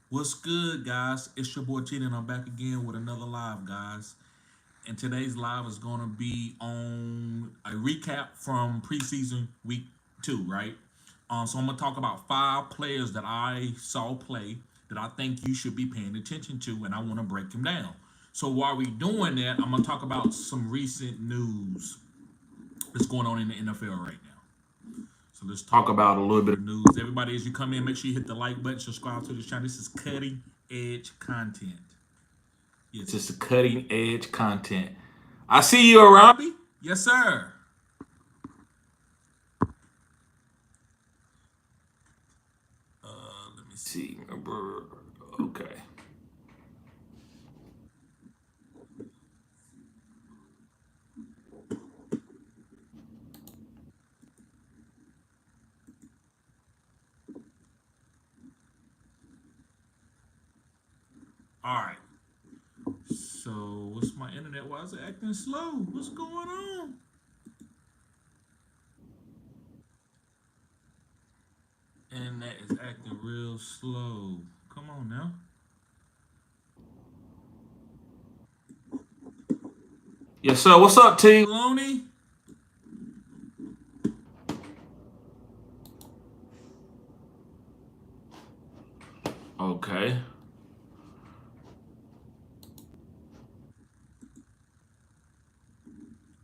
What's good, guys? It's your boy Cheat, and I'm back again with another live, guys. And today's live is going to be on a recap from preseason week 2, right? So I'm going to talk about 5 players that I saw play that I think you should be paying attention to, and I want to break them down. So while we doing that, I'm going to talk about some recent news that's going on in the NFL right now. So let's talk about a little bit of news. Everybody, as you come in, make sure you hit the like button, subscribe to this channel. This is cutting edge content. Yes, it's a cutting edge content. I see you around me. Yes, sir. Let me see. Okay. All right. So, what's my internet? Why is it acting slow? What's going on? And that is acting real slow. Come on now. Yes, sir. What's up, T? Maloney? Okay.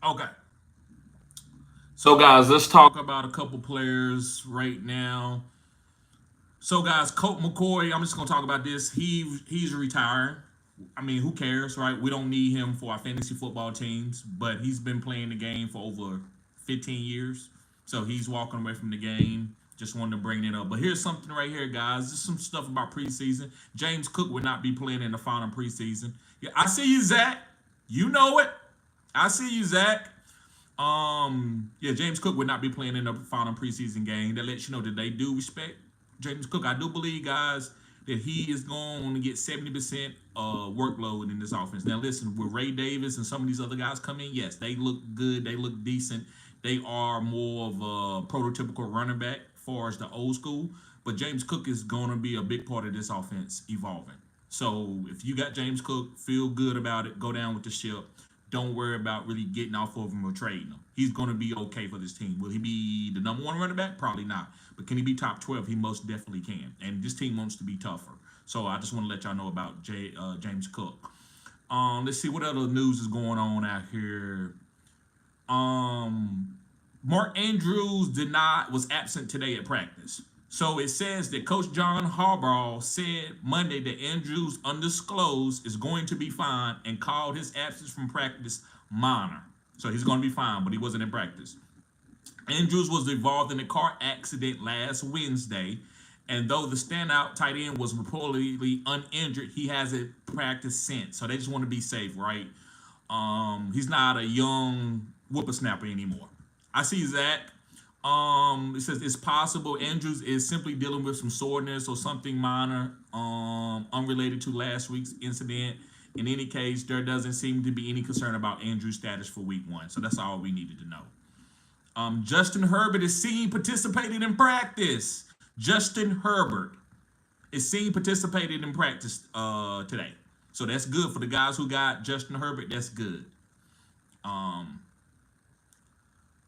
Okay. So, guys, let's talk about a couple players right now. So, guys, Colt McCoy, I'm just gonna talk about this. He's retiring. I mean, who cares, right? We don't need him for our fantasy football teams, but he's been playing the game for over 15 years. So he's walking away from the game. Just wanted to bring it up. But here's something right here, guys. Just some stuff about preseason. James Cook would not be playing in the final preseason. Yeah, I see you, Zach. You know it. I see you, Zach. Yeah, James Cook would not be playing in the final preseason game. That lets you know that they do respect James Cook. I do believe, guys, that he is going to get 70% workload in this offense. Now, listen, with Ray Davis and some of these other guys come in, yes, they look good. They look decent. They are more of a prototypical running back as far as the old school. But James Cook is going to be a big part of this offense evolving. So if you got James Cook, feel good about it. Go down with the ship. Don't worry about really getting off of him or trading him. He's going to be okay for this team. Will he be the #1 running back? Probably not. But can he be top 12? He most definitely can. And this team wants to be tougher. So I just want to let y'all know about James Cook. Let's see what other news is going on out here. Um, Mark Andrews was absent today at practice. So it says that Coach John Harbaugh said Monday that Andrews, undisclosed, is going to be fine and called his absence from practice minor. So he's going to be fine, but he wasn't in practice. Andrews was involved in a car accident last Wednesday, and though the standout tight end was reportedly uninjured, he hasn't practiced since. So they just want to be safe, right? He's not a young whippersnapper anymore. I see Zach. It says it's possible Andrews is simply dealing with some soreness or something minor, unrelated to last week's incident. In any case, there doesn't seem to be any concern about Andrews' status for week 1. So that's all we needed to know. Justin Herbert is seen participating in practice. Justin Herbert is seen participating in practice today. So that's good for the guys who got Justin Herbert. That's good. Um,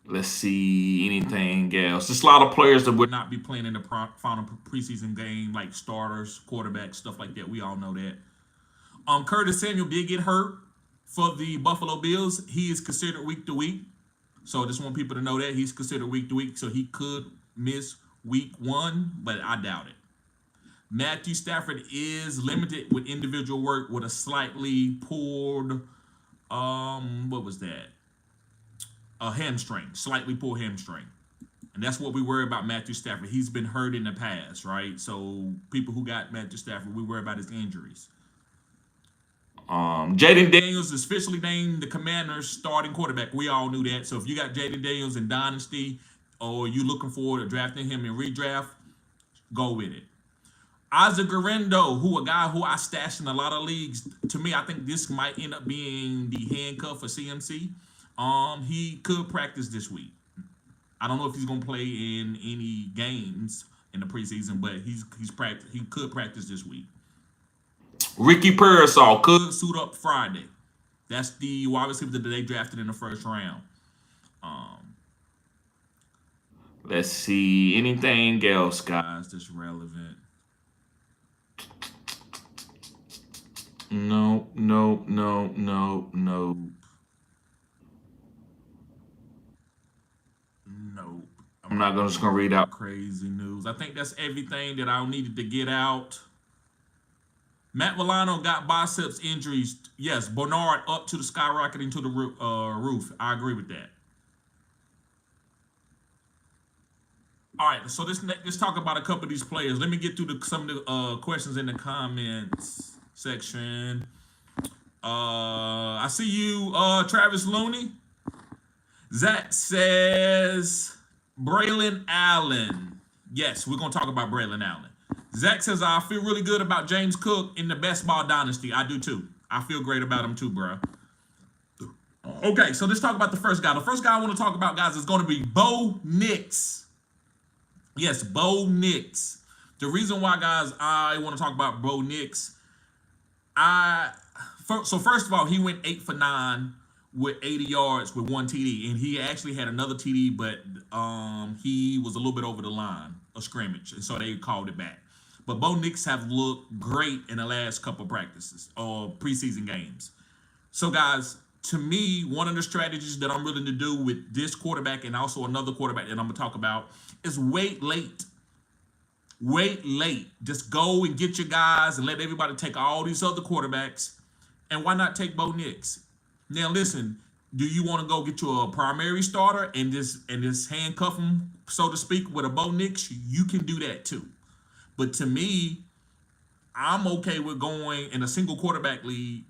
let's see anything else. Just a lot of players that would not be playing in the final preseason game, like starters, quarterbacks, stuff like that. We all know that. Curtis Samuel did get hurt for the Buffalo Bills. He is considered week to week. So I just want people to know that he's considered week to week. So he could miss week 1, but I doubt it. Matthew Stafford is limited with individual work with a slightly pulled, what was that? A hamstring, slightly pulled hamstring. And that's what we worry about Matthew Stafford. He's been hurt in the past, right? So people who got Matthew Stafford, we worry about his injuries. Jaden Daniels is officially named the Commanders' starting quarterback. We all knew that. So if you got Jaden Daniels in Dynasty or you looking forward to drafting him in redraft, go with it. Isaac Garendo, a guy who I stashed in a lot of leagues. To me, I think this might end up being the handcuff for CMC. He could practice this week. I don't know if he's gonna play in any games in the preseason, but he could practice this week. Ricky Pearsall could suit up Friday. That's the wide receiver that they drafted in the first round. Um, let's see anything else, guys, that's relevant. No, no, no, no, no, nope. I'm not just gonna read out crazy news. I think that's everything that I needed to get out. Matt Milano got biceps injuries. Yes, Bernard up to the skyrocketing to the roof. I agree with that. All right, so let's talk about a couple of these players. Let me get through some of the questions in the comments section. I see you, Travis Looney. Zach says Braylon Allen. Yes, we're gonna talk about Braylon Allen. Zach says I feel really good about James Cook in the best ball dynasty. I do too. I feel great about him too, bro. Okay, so let's talk about the first guy. The first guy I want to talk about, guys, is going to be Bo Nix. Yes, Bo Nix. The reason why, guys, I want to talk about Bo Nix, so first of all, he went 8 for 9 with 80 yards with one TD, and he actually had another TD, but he was a little bit over the line of scrimmage, and so they called it back. But Bo Nix have looked great in the last couple of practices or preseason games. So, guys, to me, one of the strategies that I'm willing to do with this quarterback and also another quarterback that I'm going to talk about is wait late. Wait late. Just go and get your guys and let everybody take all these other quarterbacks. And why not take Bo Nix? Now, listen, do you want to go get you a primary starter and just handcuff him, so to speak, with a Bo Nix? You can do that too. But to me, I'm okay with going in a single quarterback league,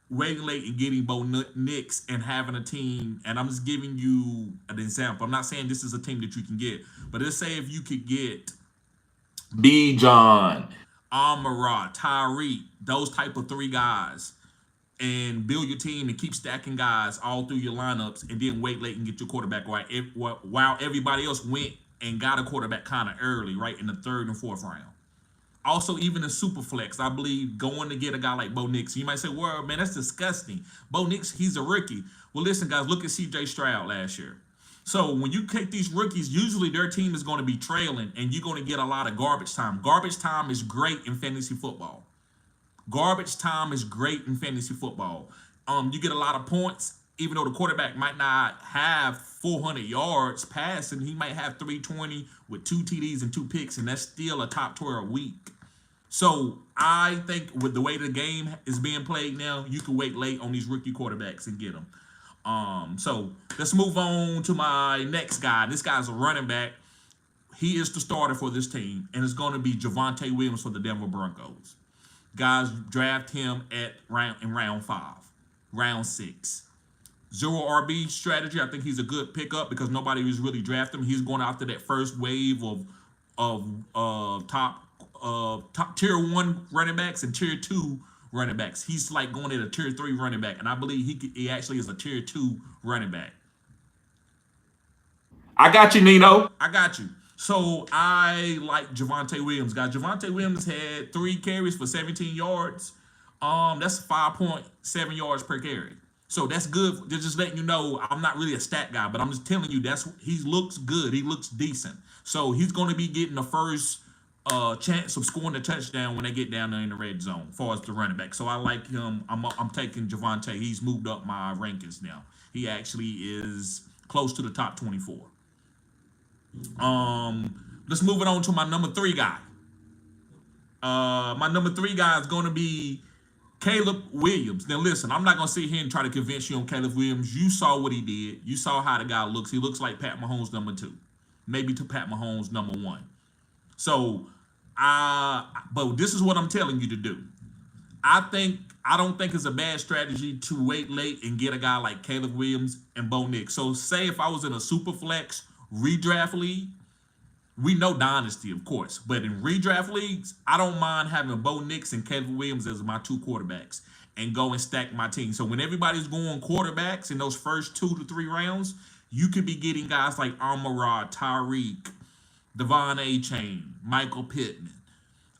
waiting late and getting Bo Nix and having a team. And I'm just giving you an example. I'm not saying this is a team that you can get, but let's say if you could get B. John, Amara, Tyreek, those type of three guys, and build your team and keep stacking guys all through your lineups, and then wait late and get your quarterback right while everybody else went and got a quarterback kind of early, right in the third and fourth round. Also, even in Superflex, I believe going to get a guy like Bo Nix. You might say, well, man, that's disgusting. Bo Nix, he's a rookie. Well, listen, guys, look at C.J. Stroud last year. So when you take these rookies, usually their team is going to be trailing, and you're going to get a lot of garbage time. Garbage time is great in fantasy football. Garbage time is great in fantasy football. You get a lot of points, even though the quarterback might not have 400 yards passing. He might have 320 with 2 TDs and 2 picks, and that's still a top 12 week. So I think with the way the game is being played now, you can wait late on these rookie quarterbacks and get them. So let's move on to my next guy. This guy's a running back. He is the starter for this team, and it's going to be Javonte Williams for the Denver Broncos. Guys, draft him in round 5, round 6. Zero RB strategy. I think he's a good pickup because nobody was really drafting him. He's going after that first wave of top tier 1 running backs and tier 2 running backs. He's like going at a tier 3 running back, and I believe he actually is a tier 2 running back. I got you, Nino. I got you. So I like Javonte Williams, guys. Javonte Williams had 3 carries for 17 yards. That's 5.7 yards per carry. So that's good. They're just letting you know I'm not really a stat guy, but I'm just telling you he looks good. He looks decent. So he's going to be getting the first chance of scoring a touchdown when they get down there in the red zone, as far as the running back. So I like him. I'm taking Javonte. He's moved up my rankings now. He actually is close to the top 24. Let's move it on to my number 3 guy. My number 3 guy is going to be Caleb Williams. Now, listen, I'm not going to sit here and try to convince you on Caleb Williams. You saw what he did. You saw how the guy looks. He looks like Pat Mahomes number 2, maybe to Pat Mahomes number 1. So, but this is what I'm telling you to do. I don't think it's a bad strategy to wait late and get a guy like Caleb Williams and Bo Nix. So, say if I was in a super flex redraft league, we know dynasty, of course, but in redraft leagues, I don't mind having Bo Nix and Caleb Williams as my 2 quarterbacks and go and stack my team. So when everybody's going quarterbacks in those first 2 to 3 rounds, you could be getting guys like Amara, Tyreek, Devon A-Chain, Michael Pittman,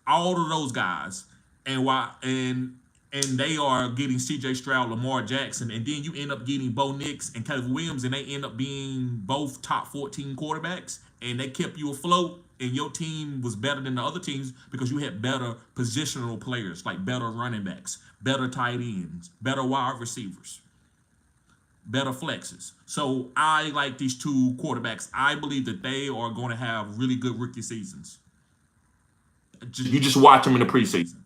all of those guys. And and they are getting C.J. Stroud, Lamar Jackson, and then you end up getting Bo Nix and Calvin Williams, and they end up being both top 14 quarterbacks, and they kept you afloat, and your team was better than the other teams because you had better positional players, like better running backs, better tight ends, better wide receivers, better flexes. So I like these two quarterbacks. I believe that they are going to have really good rookie seasons. You just watch them in the preseason.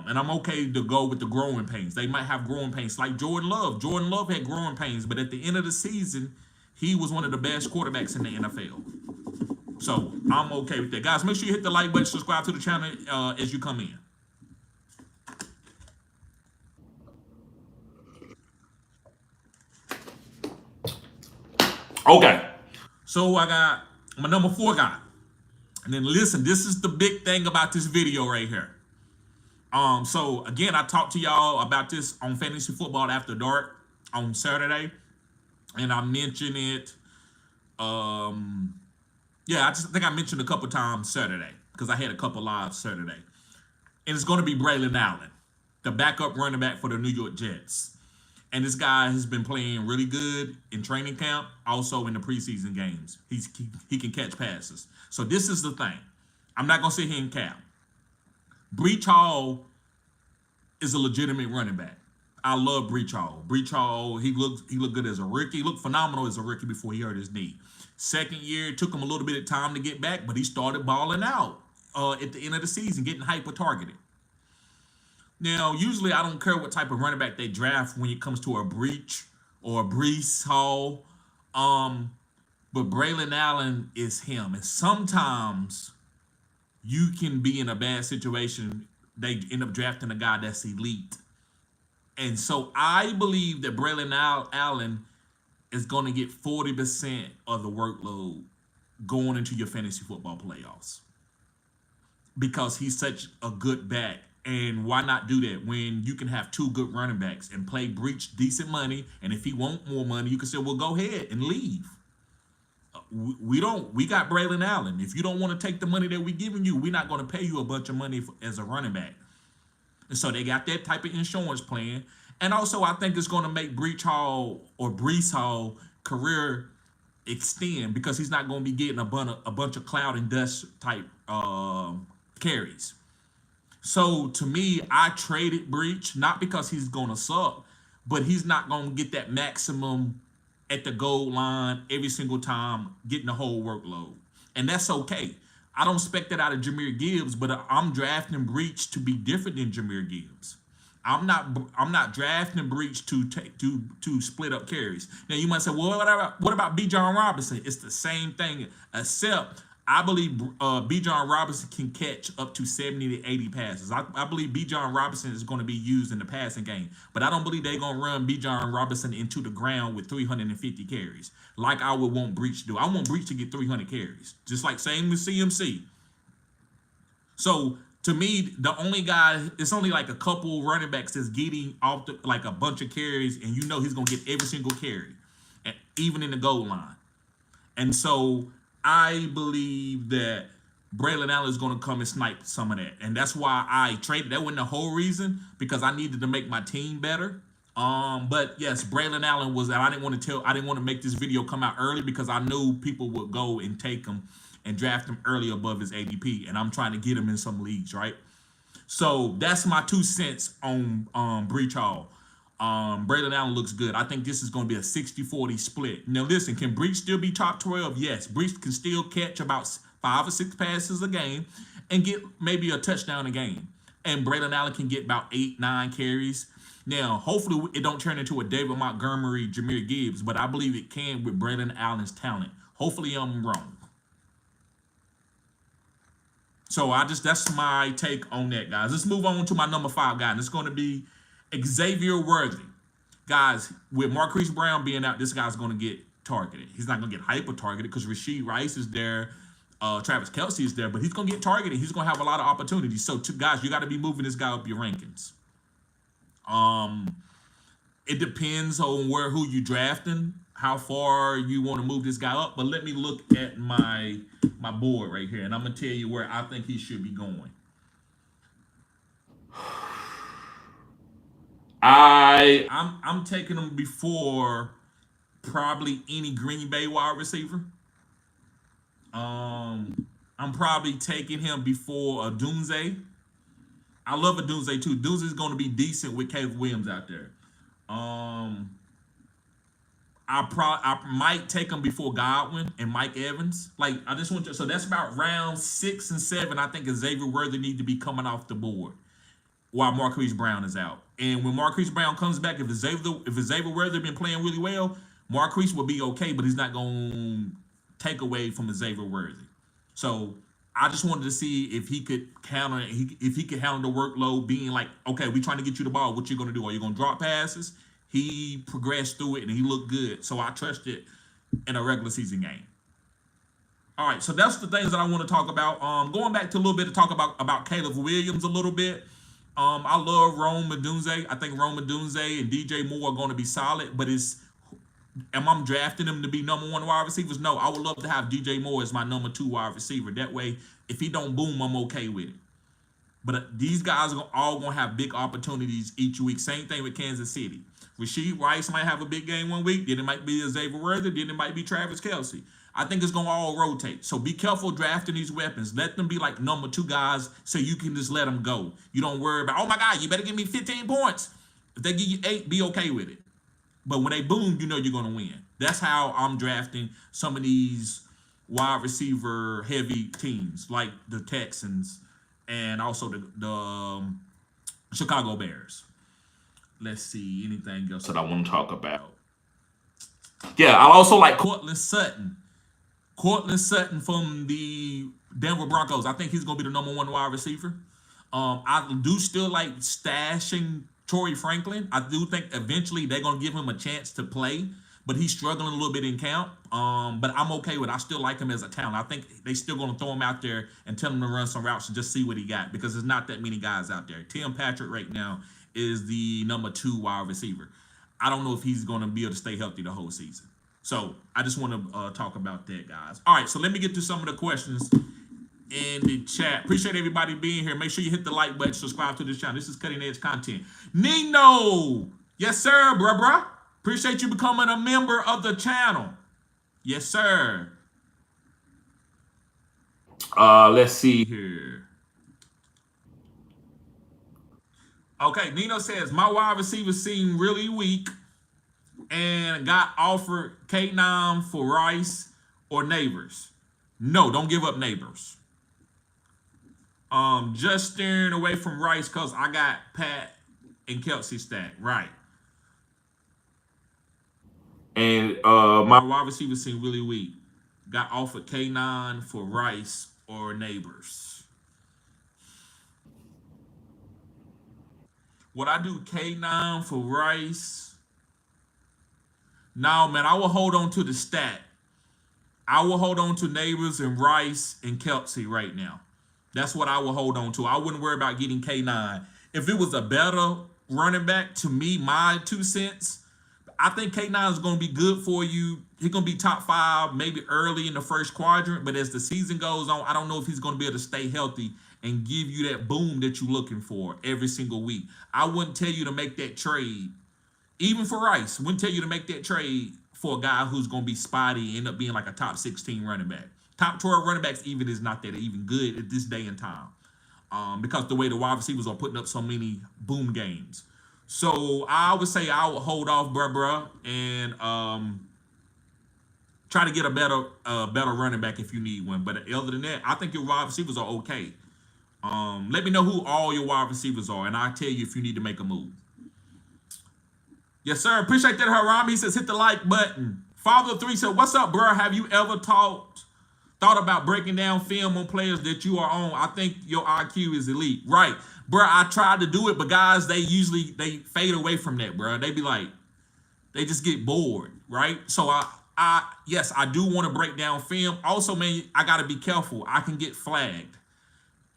And I'm okay to go with the growing pains. They might have growing pains like Jordan Love. Jordan Love had growing pains, but at the end of the season, he was one of the best quarterbacks in the NFL. So I'm okay with that. Guys, make sure you hit the like button, subscribe to the channel as you come in. Okay. So I got my number 4 guy. And then listen, this is the big thing about this video right here. So again, I talked to y'all about this on Fantasy Football After Dark on Saturday, and I mentioned it. Yeah, I just think I mentioned a couple times Saturday because I had a couple lives Saturday, and it's going to be Braylon Allen, the backup running back for the New York Jets. And this guy has been playing really good in training camp, also in the preseason games. He can catch passes. So this is the thing. I'm not gonna sit here and cap. Breach Hall is a legitimate running back. I love Breach Hall. Breach Hall, he looked good as a rookie. He looked phenomenal as a rookie before he hurt his knee. Second year, it took him a little bit of time to get back, but he started balling out at the end of the season, getting hyper targeted. Now, usually I don't care what type of running back they draft when it comes to a Breach or a Breece Hall. But Braylon Allen is him. And sometimes you can be in a bad situation. They end up drafting a guy that's elite. And so I believe that Braylon Allen is going to get 40% of the workload going into your fantasy football playoffs because he's such a good back. And why not do that when you can have 2 good running backs and play Breach decent money? And if he want more money, you can say, well, go ahead and leave. We got Braylon Allen. If you don't want to take the money that we're giving you, we're not going to pay you a bunch of money as a running back. And so they got that type of insurance plan. And also, I think it's going to make Breach Hall or Breece Hall career extend because he's not going to be getting a bunch of cloud and dust type carries. So to me, I traded Breach, not because he's going to suck, but he's not going to get that maximum at the goal line every single time, getting the whole workload. And that's okay. I don't expect that out of Jahmyr Gibbs, but I'm drafting Breach to be different than Jahmyr Gibbs. I'm not drafting Breach to split up carries. Now you might say, well, what about Bijan Robinson? It's the same thing, except I believe Bijan Robinson can catch up to 70 to 80 passes. I believe Bijan Robinson is going to be used in the passing game, but I don't believe they're going to run Bijan Robinson into the ground with 350 carries like I would want Breach to do. I want Breach to get 300 carries, just like same with CMC. So to me, the only guy, it's only like a couple running backs that's getting off like a bunch of carries, and you know he's going to get every single carry, even in the goal line. And so I believe that Braylon Allen is going to come and snipe some of that. And that's why I traded. That wasn't the whole reason, because I needed to make my team better. But yes, Braylon Allen was that. I didn't want to make this video come out early because I knew people would go and take him and draft him early above his ADP. And I'm trying to get him in some leagues, right? So that's my 2 cents on Breach Hall. Braylon Allen looks good. I think this is going to be a 60-40 split. Now, listen, can Breach still be top 12? Yes. Breach can still catch about 5 or 6 passes a game and get maybe a touchdown a game. And Braylon Allen can get about 8, 9 carries. Now, hopefully it don't turn into a David Montgomery, Jahmyr Gibbs, but I believe it can with Braylon Allen's talent. Hopefully I'm wrong. So that's my take on that, guys. Let's move on to my number 5 guy, and it's going to be Xavier Worthy. Guys, with Marquise Brown being out, this guy's going to get targeted. He's not going to get hyper-targeted because Rashee Rice is there, Travis Kelce is there, but he's going to get targeted. He's going to have a lot of opportunities. So, guys, you got to be moving this guy up your rankings. It depends on who you drafting, how far you want to move this guy up. But let me look at my board right here, and I'm going to tell you where I think he should be going. I'm taking him before probably any Green Bay wide receiver. I'm probably taking him before a Doomsday. I love a Doomsday too. Doomsday's going to be decent with Caleb Williams out there. Um, I might take him before Godwin and Mike Evans. Like I just want to. So that's about round 6 and 7. I think Xavier Worthy need to be coming off the board while Marquise Brown is out. And when Marquise Brown comes back, if Xavier Worthy been playing really well, Marquise will be okay, but he's not going to take away from Xavier Worthy. So I just wanted to see if he could counter, if he could handle the workload, being like, okay, we trying to get you the ball. What you going to do? Are you going to drop passes? He progressed through it and he looked good. So I trust it in a regular season game. All right, so that's the things that I want to talk about. Going back to a little bit to talk about Caleb Williams a little bit. I love Rome Odunze. I think Rome Odunze and DJ Moore are going to be solid, but am I drafting them to be number 1 wide receivers? No, I would love to have DJ Moore as my number 2 wide receiver. That way, if he don't boom, I'm okay with it. But these guys are all going to have big opportunities each week. Same thing with Kansas City. Rasheed Rice might have a big game one week. Then it might be Xavier Worthy. Then it might be Travis Kelce. I think it's going to all rotate. So be careful drafting these weapons. Let them be like number 2 guys so you can just let them go. You don't worry about, oh my God, you better give me 15 points. If they give you 8, be okay with it. But when they boom, you know you're going to win. That's how I'm drafting some of these wide receiver heavy teams like the Texans and also the Chicago Bears. Let's see, anything else that I want to talk about? Yeah, I also like Courtland Sutton. Courtland Sutton from the Denver Broncos. I think he's going to be the number 1 wide receiver. I do still like stashing Torrey Franklin. I do think eventually they're going to give him a chance to play, but he's struggling a little bit in camp. But I'm okay with it. I still like him as a talent. I think they still going to throw him out there and tell him to run some routes and just see what he got, because there's not that many guys out there. Tim Patrick right now is the number 2 wide receiver. I don't know if he's going to be able to stay healthy the whole season. So I just want to talk about that, guys. All right, so let me get to some of the questions in the chat. Appreciate everybody being here. Make sure you hit the like button, subscribe to this channel. This is cutting edge content. Nino, yes sir, bruh. Appreciate you becoming a member of the channel. Yes sir. Let's see here. Okay, Nino says my wide receivers seem really weak and got offered K9 for Rice or Neighbors. No, don't give up Neighbors. Just steering away from Rice because I got Pat and Kelce stacked. Right. And my wide receivers seem really weak. Got offered K9 for Rice or Neighbors. Would I do K9 for Rice? No, man, I will hold on to the stat. I will hold on to Neighbors and Rice and Kelce right now. That's what I will hold on to. I wouldn't worry about getting K9. If it was a better running back, to me, my 2 cents, I think K9 is going to be good for you. He's going to be top 5, maybe early in the first quadrant. But as the season goes on, I don't know if he's going to be able to stay healthy and give you that boom that you're looking for every single week. I wouldn't tell you to make that trade. Even for Rice, wouldn't tell you to make that trade for a guy who's going to be spotty and end up being like a top 16 running back. Top 12 running backs even is not that even good at this day and time, because the way the wide receivers are putting up so many boom games. So I would say I would hold off, bruh, and try to get a better running back if you need one. But other than that, I think your wide receivers are okay. Let me know who all your wide receivers are, and I'll tell you if you need to make a move. Yes, sir. Appreciate that, Haram. He says, hit the like button. Father 3 said, what's up, bro? Have you ever thought about breaking down film on players that you are on? I think your IQ is elite. Right. Bro, I tried to do it, but guys, they fade away from that, bro. They be like, they just get bored, right? So yes, I do want to break down film. Also, man, I got to be careful. I can get flagged.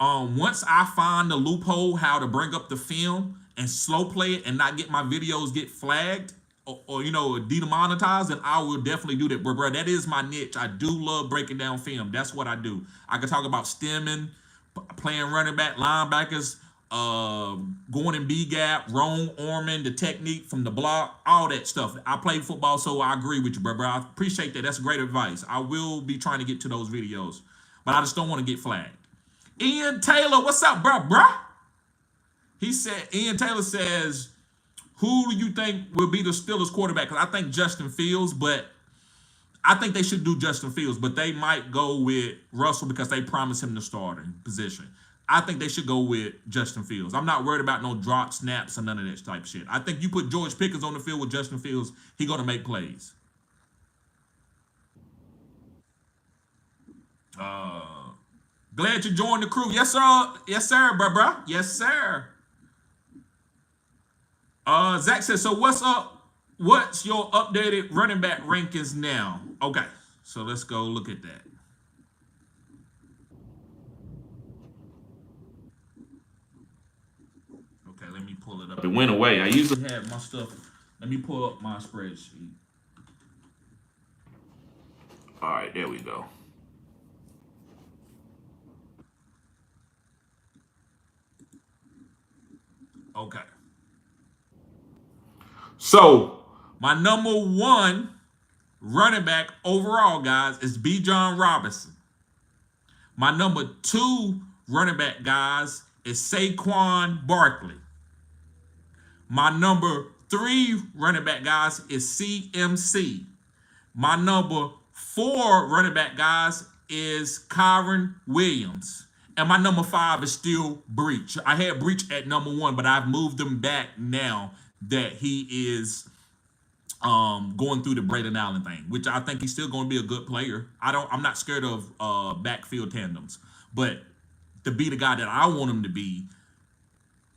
Once I find the loophole how to bring up the film and slow play it and not get my videos get flagged or demonetized, then I will definitely do that. But bro, that is my niche. I do love breaking down film. That's what I do. I can talk about stemming, playing running back, linebackers, going in B gap, wrong arming, the technique from the block, all that stuff. I play football, so I agree with you, bro. I appreciate that. That's great advice. I will be trying to get to those videos, but I just don't want to get flagged. Ian Taylor, what's up, bro? He said, Ian Taylor says, who do you think will be the Steelers quarterback? Because I think Justin Fields, but I think they should do Justin Fields, but they might go with Russell because they promised him the starting position. I think they should go with Justin Fields. I'm not worried about no drop snaps or none of that type of shit. I think you put George Pickens on the field with Justin Fields, he's going to make plays. Glad you joined the crew. Yes, sir. Yes, sir, bro. Yes, sir. Zach says, so what's up? What's your updated running back rankings now? Okay, so let's go look at that. Okay, let me pull it up. It went away. I usually have my stuff. Let me pull up my spreadsheet. All right, there we go. Okay. So, my number one running back overall, guys, is Bijan Robinson. My number two running back, guys, is Saquon Barkley. My number three running back, guys, is CMC. My number four running back, guys, is Kyron Williams. And my number five is still Breach. I had Breach at number one, but I've moved him back now that he is going through the Braden Allen thing, which I think he's still going to be a good player. I'm not scared of backfield tandems, but to be the guy that I want him to be,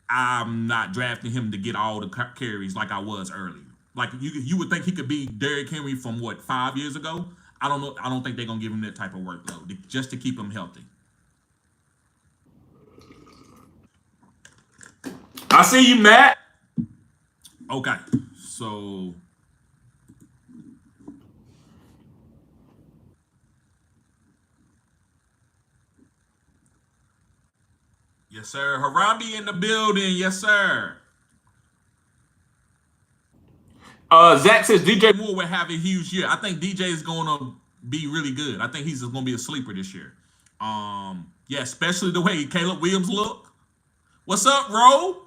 I'm not drafting him to get all the carries like I was earlier. Like you would think he could be Derrick Henry from what 5 years ago. I don't know. I don't think they're gonna give him that type of workload just to keep him healthy. I see you, Matt. Okay, so yes, sir. Harambe in the building. Yes, sir. Zach says DJ Moore will have a huge year. I think DJ is going to be really good. I think he's going to be a sleeper this year. Yeah, especially the way Caleb Williams look. What's up, Ro?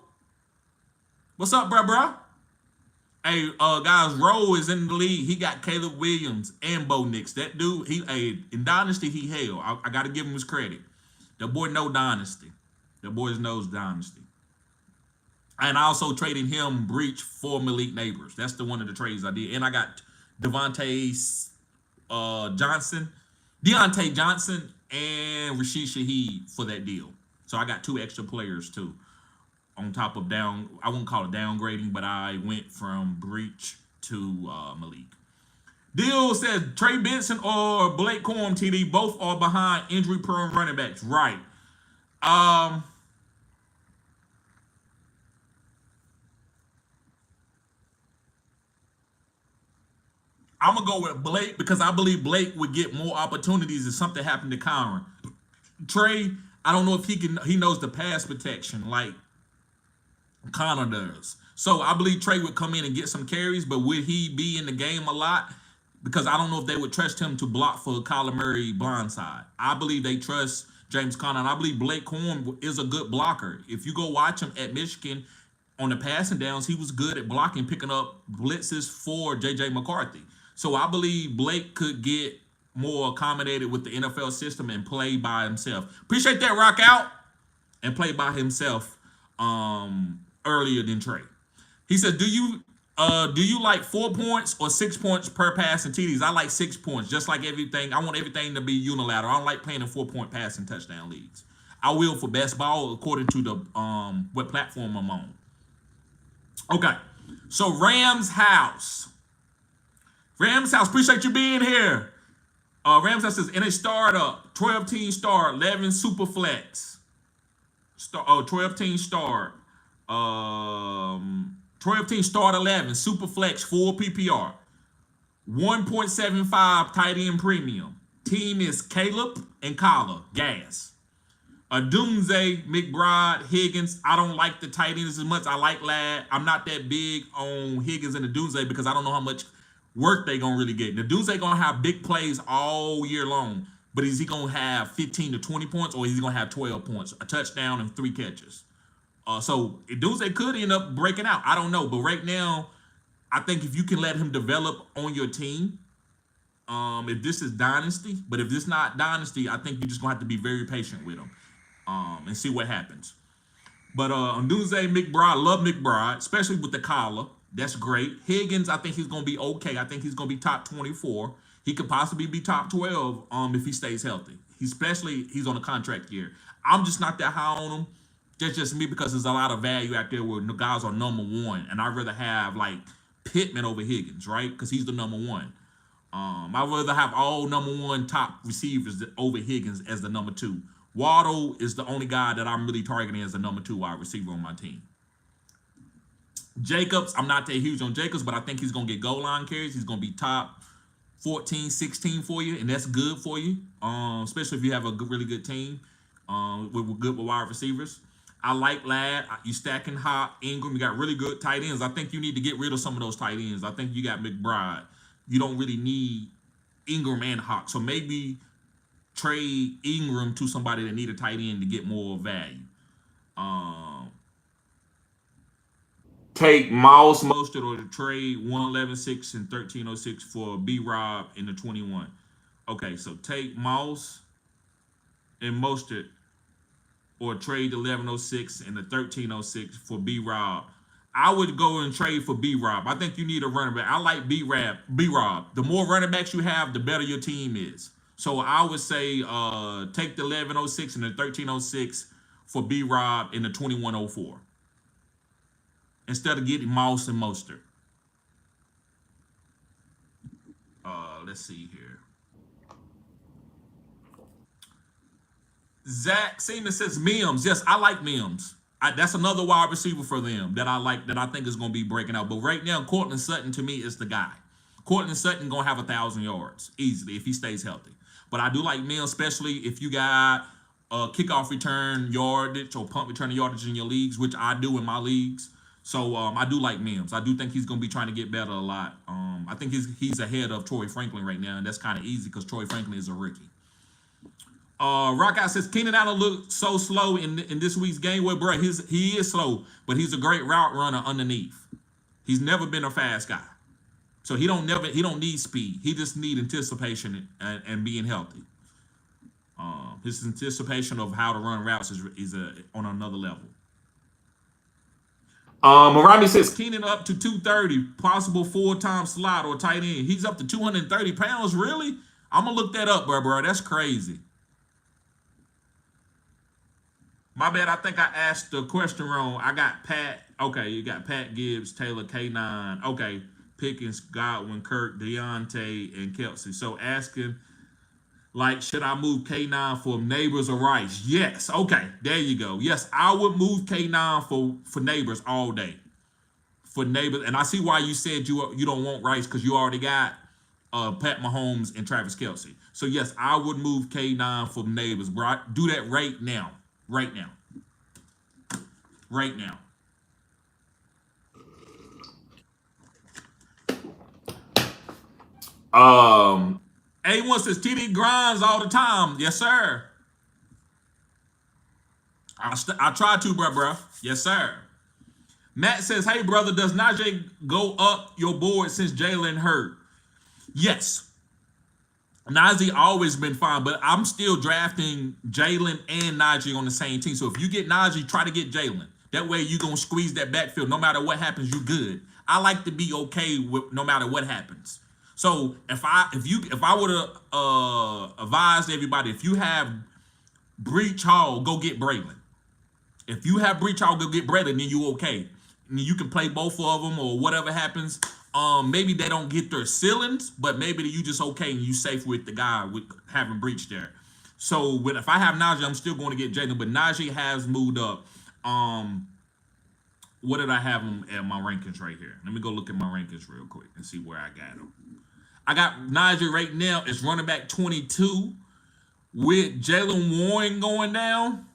What's up, bruh? Hey, guys, Ro is in the league. He got Caleb Williams and Bo Nix. That dude, in Dynasty, he held. I got to give him his credit. The boy knows Dynasty. The boys knows Dynasty. And I also traded him Breach for Malik Neighbors. That's the one of the trades I did. And I got Deontay Johnson and Rashid Shaheed for that deal. So I got 2 extra players too. On top of I won't call it downgrading, but I went from Breach to Malik. Deal says Trey Benson or Blake Corum, TD, both are behind injury-prone running backs. Right. I'm going to go with Blake because I believe Blake would get more opportunities if something happened to Kyron. Trey, I don't know if he knows the pass protection like Connor does. So I believe Trey would come in and get some carries, but would he be in the game a lot? Because I don't know if they would trust him to block for Kyler Murray blindside. I believe they trust James Conner, and I believe Blake Corum is a good blocker. If you go watch him at Michigan on the passing downs, he was good at blocking, picking up blitzes for J.J. McCarthy. So I believe Blake could get more accommodated with the NFL system and play by himself. Appreciate that, Rock Out, and play by himself earlier than Trey. He said, do you like 4 points or 6 points per pass and TDs? I like 6 points, just like everything. I want everything to be unilateral. I don't like playing in 4-point pass and touchdown leagues. I will for best ball according to the what platform I'm on. Okay, so Rams House. Appreciate you being here. Rams House says, in a startup, 12-team star, 11 super flex. 12-team star. 12-team start 11, super flex, full PPR. 1.75 tight end premium. Team is Caleb and Kyler, gas. Doomsday, McBride, Higgins. I don't like the tight ends as much. I like Ladd. I'm not that big on Higgins and the Doomsday because I don't know how much work they gonna really get. The Doomsday gonna have big plays all year long, but is he gonna have 15 to 20 points or is he gonna have 12 points, a touchdown and 3 catches? So Doomsday could end up breaking out. I don't know, but right now, I think if you can let him develop on your team, if this is dynasty, but if this not dynasty, I think you're just gonna have to be very patient with him, and see what happens. But on Doomsday, McBride, love McBride, especially with the collar. That's great. Higgins, I think he's gonna be okay. I think he's gonna be top 24. He could possibly be top 12 if he stays healthy. He's on a contract year. I'm just not that high on him. That's just me because there's a lot of value out there where the guys are number one, and I'd rather have like Pittman over Higgins, right? Because he's the number one. I'd rather have all number one top receivers over Higgins as the number two. Waddle is the only guy that I'm really targeting as the number two wide receiver on my team. Jacobs, I'm not that huge on Jacobs, but I think he's going to get goal line carries. He's going to be top 14, 16 for you, and that's good for you, especially if you have a really good team with good wide receivers. I like Ladd. You stacking Hop, Ingram. You got really good tight ends. I think you need to get rid of some of those tight ends. I think you got McBride. You don't really need Ingram and Hawk. So maybe trade Ingram to somebody that need a tight end to get more value. Take Miles Mostert or to trade 111.6 and 13.06 for B-Rob in the 21. Okay, so take Miles and Mostert or trade 11.06 and the 13.06 for B-Rob. I would go and trade for B-Rob. I think you need a running back. I like B-Rob. The more running backs you have, the better your team is. So I would say take the 11.06 and the 13.06 for B-Rob in the 21.04 instead of getting Mouse and Mostert. Let's see here. Zach Seaman says Mims. Yes, I like Mims. That's another wide receiver for them that I like, that I think is going to be breaking out. But right now, Cortland Sutton to me is the guy. Cortland Sutton going to have 1,000 yards easily if he stays healthy. But I do like Mims, especially if you got kickoff return yardage or punt return yardage in your leagues, which I do in my leagues. So I do like Mims. I do think he's going to be trying to get better a lot. I think he's ahead of Troy Franklin right now, and that's kind of easy because Troy Franklin is a rookie. Rockout says Keenan Allen looked so slow in this week's game. Well, bro, he is slow, but he's a great route runner underneath. He's never been a fast guy, so he don't need speed. He just need anticipation and being healthy. His anticipation of how to run routes is on another level. Marami says Keenan up to 230, possible full-time slot or tight end. He's up to 230 pounds. Really? I'm gonna look that up, bro. That's crazy. My bad. I think I asked the question wrong. I got Pat. Okay, you got Pat Gibbs, Taylor, K9. Okay, Pickens, Godwin, Kirk, Deontay, and Kelsey. So asking, like, should I move K9 for Neighbors or Rice? Yes. Okay, there you go. Yes, I would move K9 for Neighbors all day. For Neighbors, and I see why you said you don't want Rice because you already got Pat Mahomes and Travis Kelsey. So yes, I would move K9 for Neighbors, bro. Do that right now. Right now. Right now. A1 says TD grinds all the time. Yes, sir. I try to, bro. Yes, sir. Matt says, hey, brother, does Najee go up your board since Jalen hurt? Yes. Najee always been fine, but I'm still drafting Jalen and Najee on the same team. So if you get Najee, try to get Jalen. That way you're going to squeeze that backfield. No matter what happens, you good. I like to be okay with no matter what happens. So if I would have advised everybody, if you have Breach Hall, go get Braylon. If you have Breach Hall, go get Braylon, then you okay. And you can play both of them or whatever happens. Maybe they don't get their ceilings, but maybe you just okay and you safe with the guy with having Breach there. So if I have Najee, I'm still going to get Jalen, but Najee has moved up. What did I have him at my rankings right here? Let me go look at my rankings real quick and see where I got him. I got Najee right now. It's running back 22 with Jalen Warren going down.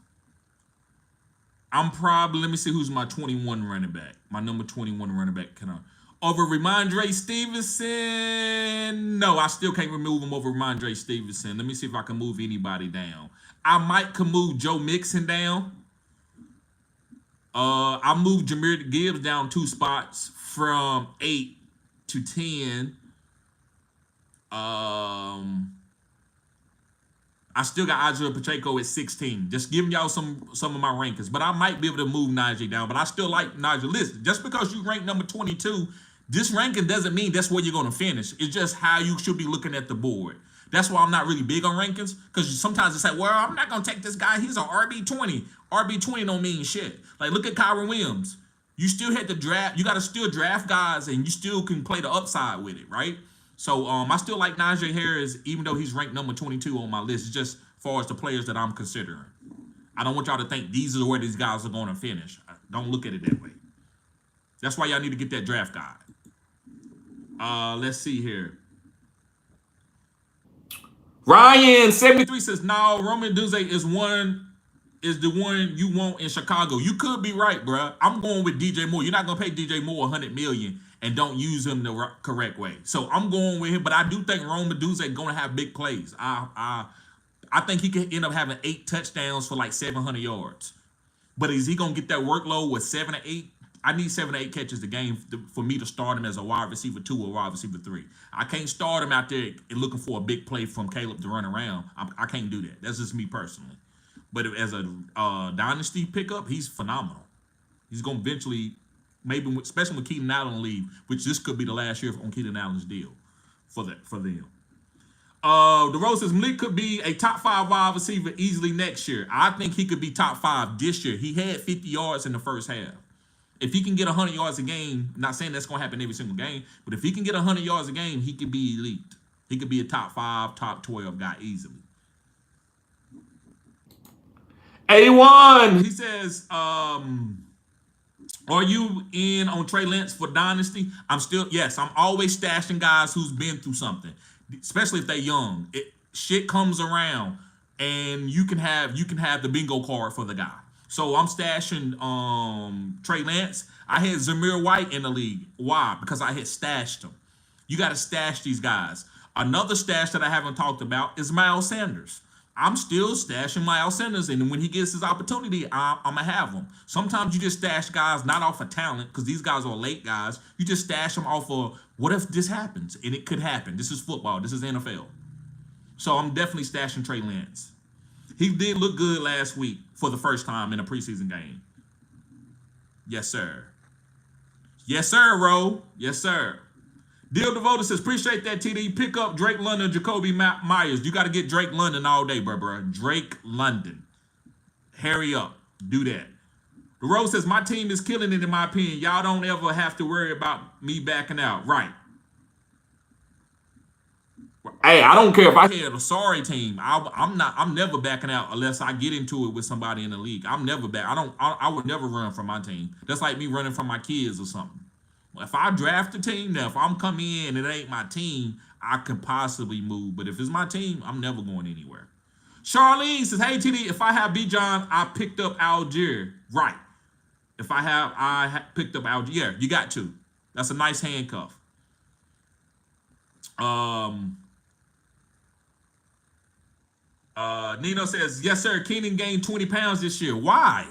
let me see who's my 21 running back. My number 21 running back. Can I over Ramondre Stevenson? No, I still can't remove him over Ramondre Stevenson. Let me see if I can move anybody down. I might can move Joe Mixon down. I moved Jahmyr Gibbs down 2 spots from 8 to 10. I still got Isaiah Pacheco at 16. Just giving y'all some of my rankings. But I might be able to move Najee down. But I still like Najee. Listen, just because you rank number 22, this ranking doesn't mean that's where you're going to finish. It's just how you should be looking at the board. That's why I'm not really big on rankings. Because sometimes it's like, well, I'm not going to take this guy. He's an RB20. RB20 don't mean shit. Like, look at Kyron Williams. You still had to draft. You got to still draft guys, and you still can play the upside with it, right? So I still like Najee Harris, even though he's ranked number 22 on my list. It's just as far as the players that I'm considering. I don't want y'all to think these are where these guys are going to finish. Don't look at it that way. That's why y'all need to get that draft guide. Let's see here. Ryan 73 says, no, Roman Duze is the one you want in Chicago. You could be right, bro. I'm going with DJ Moore. You're not going to pay DJ Moore $100 million and don't use him the correct way. So I'm going with him, but I do think Roman Duze going to have big plays. I think he could end up having 8 touchdowns for like 700 yards. But is he going to get that workload with 7 or 8? I need 7 or 8 catches a game for me to start him as a wide receiver 2 or wide receiver 3. I can't start him out there and looking for a big play from Caleb to run around. I can't do that. That's just me personally. But as a dynasty pickup, he's phenomenal. He's going to eventually, maybe especially with Keenan Allen leave, which this could be the last year on Keenan Allen's deal for them. The Rose says Malik could be a top 5 wide receiver easily next year. I think he could be top 5 this year. He had 50 yards in the first half. If he can get 100 yards a game, not saying that's going to happen every single game, but if he can get 100 yards a game, he could be elite. He could be a top 5, top 12 guy easily. A1, he says, are you in on Trey Lance for Dynasty? Yes, I'm always stashing guys who's been through something, especially if they're young. Shit comes around, and you can have the bingo card for the guy. So I'm stashing Trey Lance. I had Zamir White in the league. Why? Because I had stashed him. You got to stash these guys. Another stash that I haven't talked about is Miles Sanders. I'm still stashing Miles Sanders, and when he gets his opportunity, I'm going to have him. Sometimes you just stash guys not off of talent, because these guys are late guys. You just stash them off of, what if this happens? And it could happen. This is football. This is NFL. So I'm definitely stashing Trey Lance. He did look good last week for the first time in a preseason game. Yes, sir. Yes, sir, Ro. Yes, sir. Deal Devoted says, appreciate that, TD. Pick up Drake London, Jacoby Myers. You got to get Drake London all day, bro. Drake London. Hurry up. Do that. The Rose says, my team is killing it, in my opinion. Y'all don't ever have to worry about me backing out. Right. Hey, I don't care if I had a sorry team. I'm never backing out unless I get into it with somebody in the league. I'm never back. I would never run from my team. That's like me running from my kids or something. If I draft a team, now if I'm coming in and it ain't my team, I could possibly move. But if it's my team, I'm never going anywhere. Charlene says, hey TD, if I have Bijan, I picked up Algier. Right. If I picked up Algier. You got to. That's a nice handcuff. Nino says, yes, sir. Keenan gained 20 pounds this year. Why?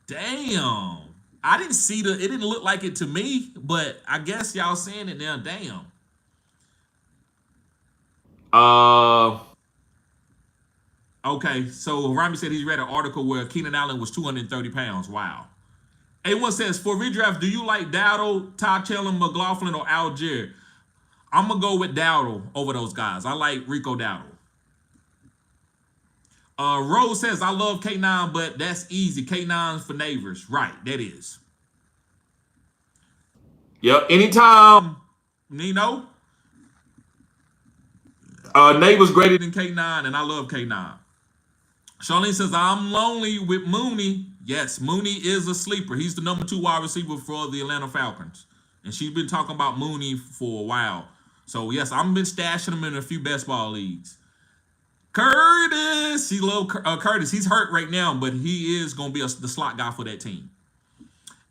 Damn. I didn't see it didn't look like it to me, but I guess y'all saying it now. Damn. Okay, so Rami said he's read an article where Keenan Allen was 230 pounds. Wow. A1 says, for redraft, do you like Dowdle, Todd Taylor, McLaughlin, or Algier? I'm going to go with Dowdle over those guys. I like Rico Dowdle. Rose says, I love K9, but that's easy. K9's for neighbors. Right, that is. Yep, anytime, Nino. Neighbors greater than K9, and I love K9. Charlene says, I'm lonely with Mooney. Yes, Mooney is a sleeper. He's the number 2 wide receiver for the Atlanta Falcons. And she's been talking about Mooney for a while. So, yes, I've been stashing him in a few best ball leagues. Curtis. He love Curtis. He's hurt right now, but he is going to be the slot guy for that team.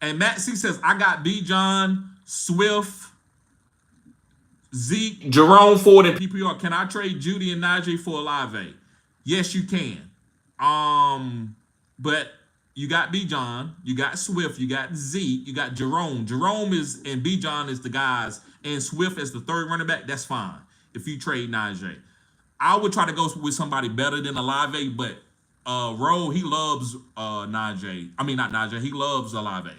And Matt C says, I got Bijan, Swift, Zeke, Jerome Ford, and PPR. Can I trade Judy and Najee for Olave? Yes, you can. But you got Bijan, you got Swift, you got Zeke, you got Jerome. Jerome is and Bijan is the guys, and Swift as the third running back. That's fine if you trade Najee. I would try to go with somebody better than Olave, but Rowe, he loves Najee. I mean, not Najee. He loves Olave.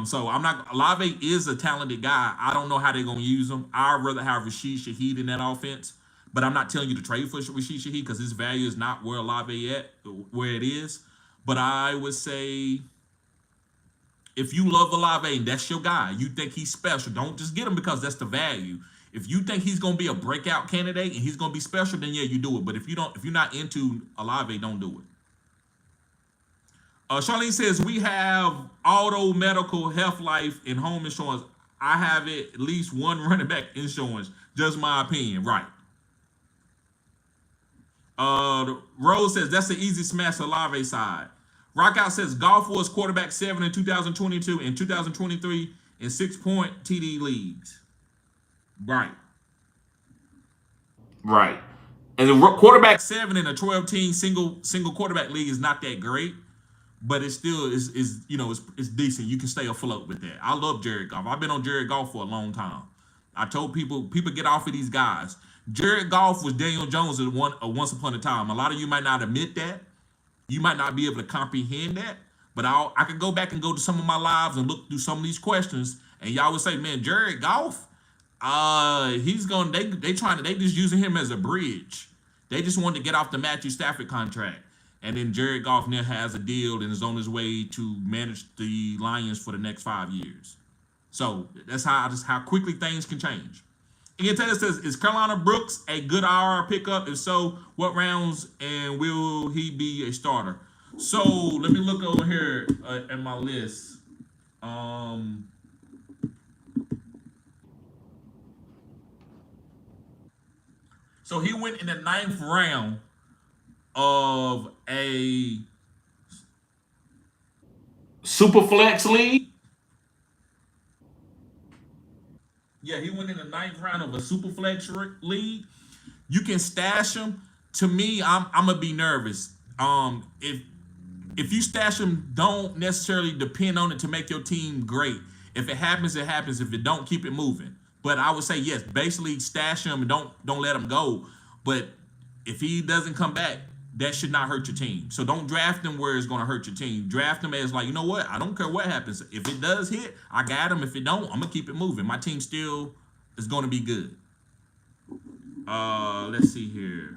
So I'm not. Olave is a talented guy. I don't know how they're gonna use him. I'd rather have Rashid Shaheed in that offense, but I'm not telling you to trade for Rashid Shaheed because his value is not where Olave at, where it is. But I would say, if you love Olave and that's your guy, you think he's special, don't just get him because that's the value. If you think he's gonna be a breakout candidate and he's gonna be special, then yeah, you do it. But if you don't, if you're not into Olave, don't do it. Charlene says, we have auto, medical, health, life, and home insurance. I have at least one running back insurance. Just my opinion. Right. Rose says, that's the easy smash Olave side. Rockout says, Golf was quarterback 7 in 2022 and 2023 in 6-point TD leagues. Right. Right. And the quarterback 7 in a 12-team single quarterback league is not that great. But it still is it's decent. You can stay afloat with that. I love Jared Goff. I've been on Jared Goff for a long time. I told people get off of these guys. Jared Goff was Daniel Jones at once upon a time. A lot of you might not admit that. You might not be able to comprehend that. But I could go back and go to some of my lives and look through some of these questions, and y'all would say, man, Jared Goff, he's going. They just using him as a bridge. They just wanted to get off the Matthew Stafford contract. And then Jared Goff now has a deal and is on his way to manage the Lions for the next 5 years. So that's how quickly things can change. Ian Taylor says, is Carolina Brooks a good IR pickup? If so, what rounds and will he be a starter? So let me look over here at my list. So he went in the 9th round of a Superflex league. Yeah, he went in the 9th round of a Superflex league. You can stash him. To me, I'm gonna be nervous. If you stash him, don't necessarily depend on it to make your team great. If it happens, it happens. If it don't, keep it moving. But I would say yes, basically stash him and don't let him go. But if he doesn't come back, that should not hurt your team. So don't draft him where it's going to hurt your team. Draft him as like, you know what? I don't care what happens. If it does hit, I got him. If it don't, I'm going to keep it moving. My team still is going to be good. Let's see here.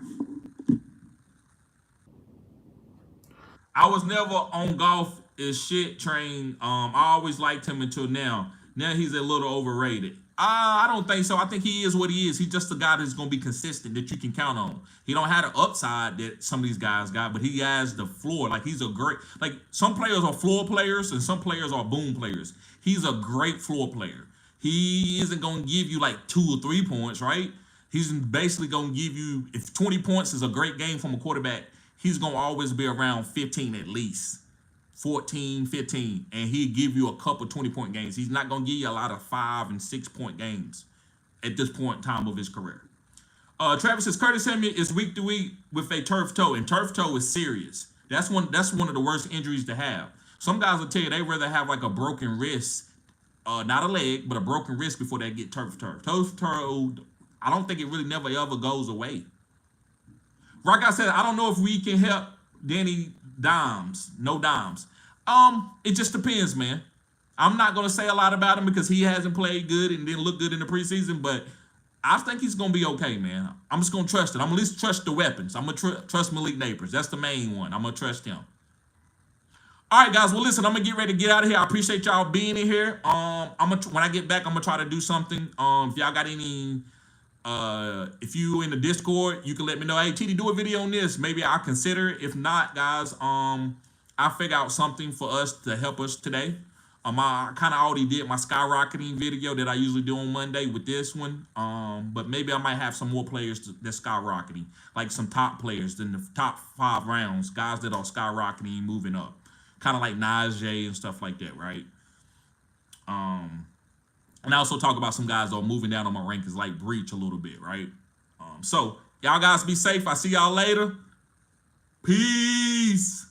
I was never on Golf is shit train. I always liked him until now. Now he's a little overrated. I don't think so. I think he is what he is. He's just a guy that's going to be consistent that you can count on. He don't have the upside that some of these guys got, but he has the floor. Like he's a great, like some players are floor players and some players are boom players. He's a great floor player. He isn't going to give you like 2 or 3 points, right? He's basically going to give you, if 20 points is a great game from a quarterback, he's going to always be around 15 at least. 14, 15, and he'll give you a couple 20-point games. He's not going to give you a lot of 5 and 6-point games at this point in time of his career. Travis says, Curtis Samuel is week to week with a turf toe, and turf toe is serious. That's one of the worst injuries to have. Some guys will tell you they'd rather have like a broken wrist, not a leg, but a broken wrist before they get turf toe. Turf toe, I don't think it really never ever goes away. Rock said, I don't know if we can help Danny Dimes. No dimes. It just depends, man. I'm not going to say a lot about him because he hasn't played good and didn't look good in the preseason, but I think he's going to be okay, man. I'm just going to trust it. I'm going to at least trust the weapons. I'm going to trust Malik Neighbors. That's the main one. I'm going to trust him. All right, guys. Well, listen, I'm going to get ready to get out of here. I appreciate y'all being in here. When I get back, I'm going to try to do something. If y'all got any... if you in the Discord, you can let me know. Hey, TD, do a video on this. Maybe I'll consider it. If not, guys, I'll figure out something for us to help us today. I kind of already did my skyrocketing video that I usually do on Monday with this one. But maybe I might have some more players that's skyrocketing, like some top players in the top 5 rounds, guys that are skyrocketing, moving up, kind of like Najee and stuff like that, right? And I also talk about some guys that are moving down on my rankings, like Breach a little bit, right? So y'all guys be safe. I see y'all later. Peace.